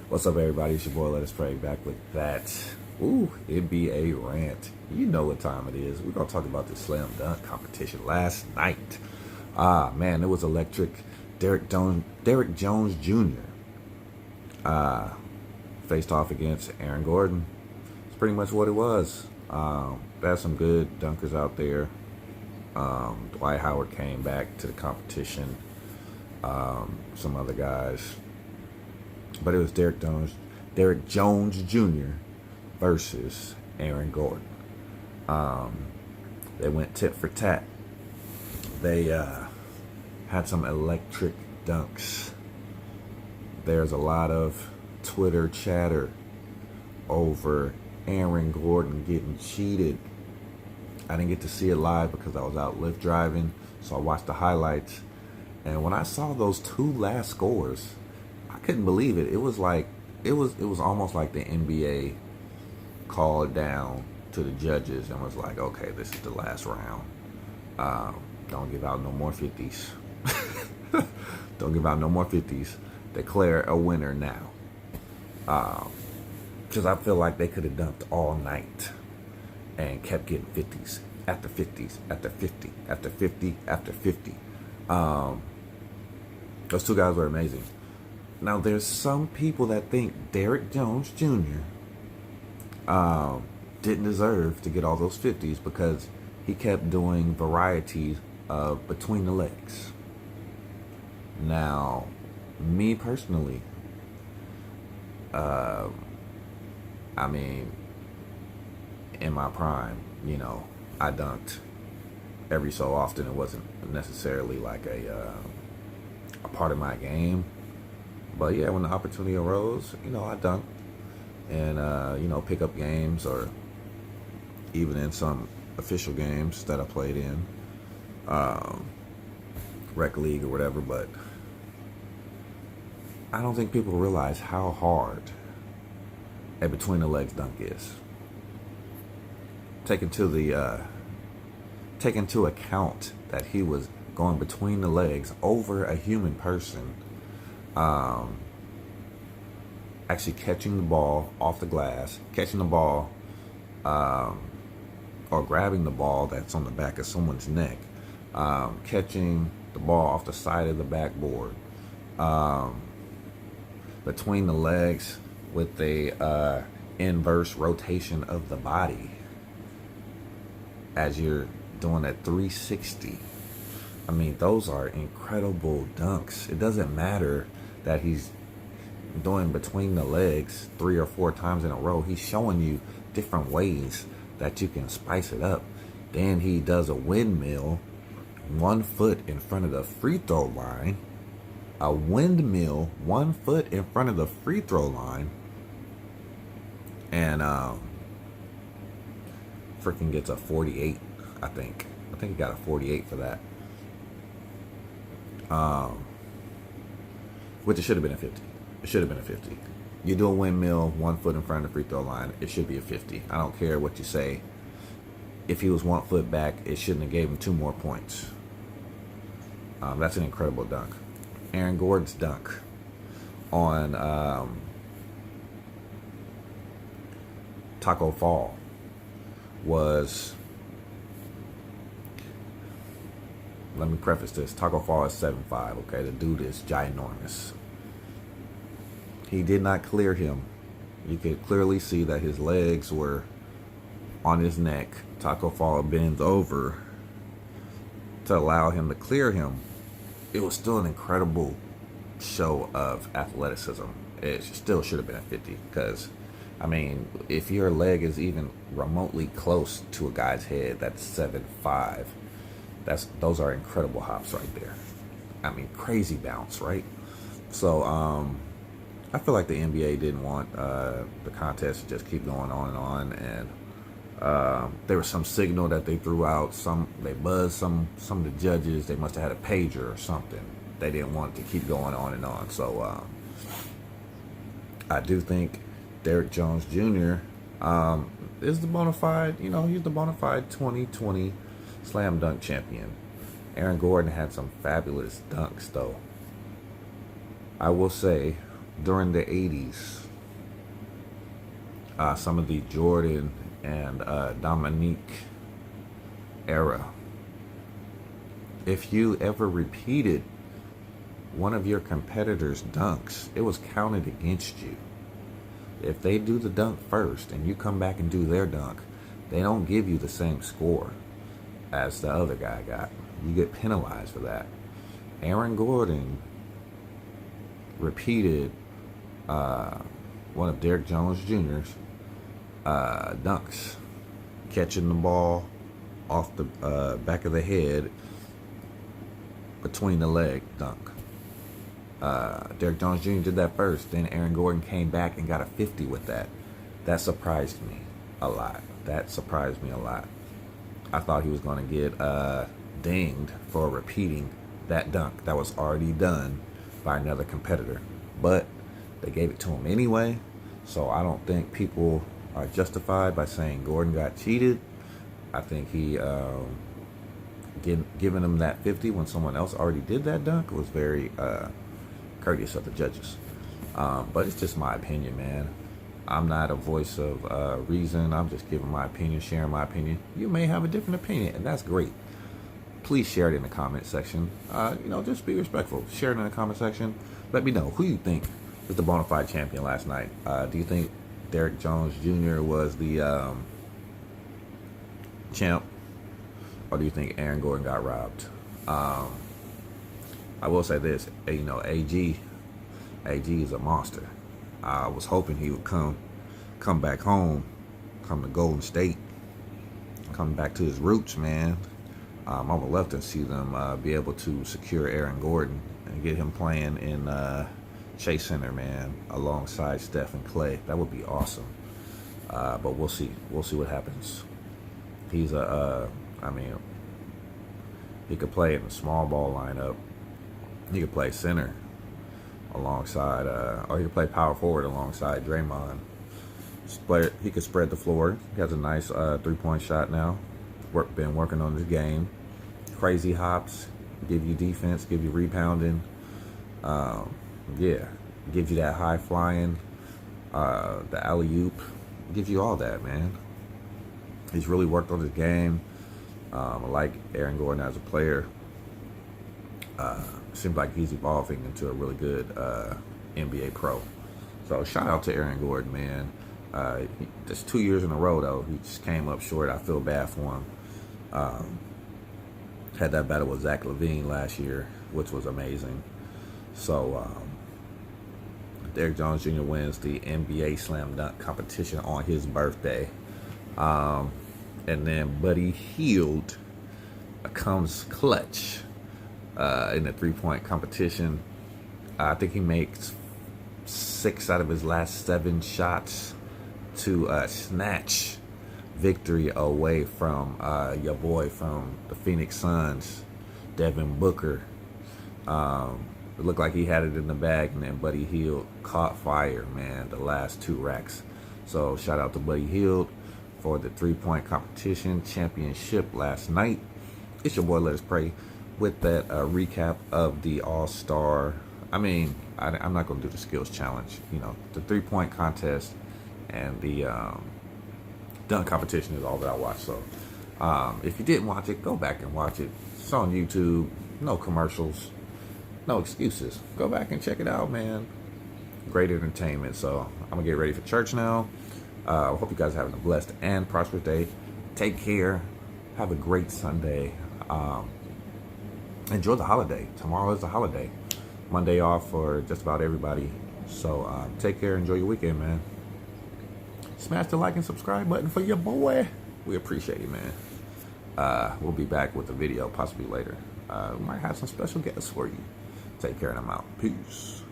What's up, everybody? It's your boy, Let Us Pray, back with that. NBA rant. You know what time it is. We're going to talk about the slam dunk competition last night. Man, it was electric. Derrick Jones Jr. Faced off against Aaron Gordon. It's pretty much what it was. There's some good dunkers out there. Dwight Howard came back to the competition. Some other guys. But it was Derrick Jones Jr. versus Aaron Gordon. They went tit for tat. They had some electric dunks. There's a lot of Twitter chatter over Aaron Gordon getting cheated. I didn't get to see it live because I was out Lyft driving, so I watched the highlights. And when I saw those two last scores, I couldn't believe it. It was almost like the NBA called down to the judges and was like, okay, this is the last round. Don't give out no more 50s. Don't give out no more 50s. Declare a winner now. Because I feel like they could have dunked all night and kept getting 50s after 50s after 50 after 50 after 50. Those two guys were amazing. Now, there's some people that think Derrick Jones Jr. Didn't deserve to get all those 50s because he kept doing varieties of between the legs. Now, me personally, I mean, in my prime, I dunked every so often. It wasn't necessarily like a part of my game. But yeah, when the opportunity arose, I dunked and, pick up games or even in some official games that I played in, rec league or whatever. But I don't think people realize how hard a between the legs dunk is. Take into account that he was going between the legs over a human person. Actually catching the ball off the glass, catching the ball, or grabbing the ball that's on the back of someone's neck, catching the ball off the side of the backboard, between the legs with the inverse rotation of the body as you're doing a 360. I mean, those are incredible dunks. It doesn't matter that he's doing between the legs 3 or 4 times in a row. He's showing you different ways that you can spice it up. Then he does a windmill 1 foot in front of the free throw line. A windmill 1 foot in front of the free throw line. And freaking gets a 48, I think. I think he got a 48 for that. Which it should have been a 50. It should have been a 50. You do a windmill 1 foot in front of the free throw line, it should be a 50. I don't care what you say. If he was 1 foot back, it shouldn't have gave him 2 more points. That's an incredible dunk. Aaron Gordon's dunk on Taco Fall was, let me preface this, Taco Fall is 7'5", okay? The dude is ginormous. He did not clear him. You could clearly see that his legs were on his neck. Taco Fall bends over to allow him to clear him. It was still an incredible show of athleticism. It still should have been a 50 because, I mean, if your leg is even remotely close to a guy's head that's 7'5", those are incredible hops right there. I mean, crazy bounce, right? So, I feel like the NBA didn't want the contest to just keep going on, and there was some signal that they threw out. They buzzed some of the judges. They must have had a pager or something. They didn't want it to keep going on and on. So I do think Derrick Jones Jr. Is the bona fide. He's the bona fide 2020 slam dunk champion. Aaron Gordon had some fabulous dunks, though. I will say during the 80s, some of the Jordan and Dominique era, if you ever repeated one of your competitors' dunks, it was counted against you. If they do the dunk first and you come back and do their dunk, they don't give you the same score as the other guy got. You get penalized for that. Aaron Gordon repeated one of Derrick Jones Jr.'s dunks, catching the ball off the back of the head between the leg dunk. Derrick Jones Jr. did that first. Then Aaron Gordon came back and got a 50 with that. That surprised me a lot. I thought he was going to get dinged for repeating that dunk that was already done by another competitor. But they gave it to him anyway. So I don't think people are justified by saying Gordon got cheated. I think he giving him that 50 when someone else already did that dunk was very courteous of the judges. But it's just my opinion, man. I'm not a voice of reason. I'm just giving my opinion, sharing my opinion. You may have a different opinion, and that's great. Please share it in the comment section. Just be respectful. Share it in the comment section. Let me know who you think was the bona fide champion last night. Do you think Derrick Jones Jr. was the champ, or do you think Aaron Gordon got robbed? I will say this, AG is a monster. I was hoping he would come back home, come to Golden State, come back to his roots, man. I would love to see them be able to secure Aaron Gordon and get him playing in Chase Center, man, alongside Steph and Clay. That would be awesome. But we'll see. We'll see what happens. He's he could play in a small ball lineup. He could play center alongside, or he could play power forward alongside Draymond. He could spread the floor. He has a nice three-point shot now. Been working on his game. Crazy hops, give you defense, give you rebounding. Gives you that high flying, the alley-oop. Gives you all that, man. He's really worked on his game. I like Aaron Gordon as a player. Seems like he's evolving into a really good NBA pro. So shout out to Aaron Gordon, man. Just 2 years in a row, though. He just came up short. I feel bad for him. Had that battle with Zach LaVine last year, which was amazing. So Derrick Jones Jr. wins the NBA Slam Dunk competition on his birthday. And then Buddy Hield comes clutch in the three-point competition. I think he makes 6 out of his last 7 shots to snatch victory away from your boy from the Phoenix Suns, Devin Booker. It looked like he had it in the bag, and then Buddy Hield caught fire, man, the last 2 racks. So shout out to Buddy Hield for the three-point competition championship last night. It's your boy, Let Us Pray, with that recap of the All-Star. I'm not going to do the skills challenge. The three-point contest and the dunk competition is all that I watch. So if you didn't watch it, go back and watch it. It's on YouTube. No commercials. No excuses. Go back and check it out, man. Great entertainment. So I'm going to get ready for church now. Hope you guys are having a blessed and prosperous day. Take care. Have a great Sunday. Enjoy the holiday. Tomorrow is the holiday. Monday off for just about everybody. So take care. Enjoy your weekend, man. Smash the like and subscribe button for your boy. We appreciate it, man. We'll be back with a video possibly later. We might have some special guests for you. Take care and I'm out. Peace.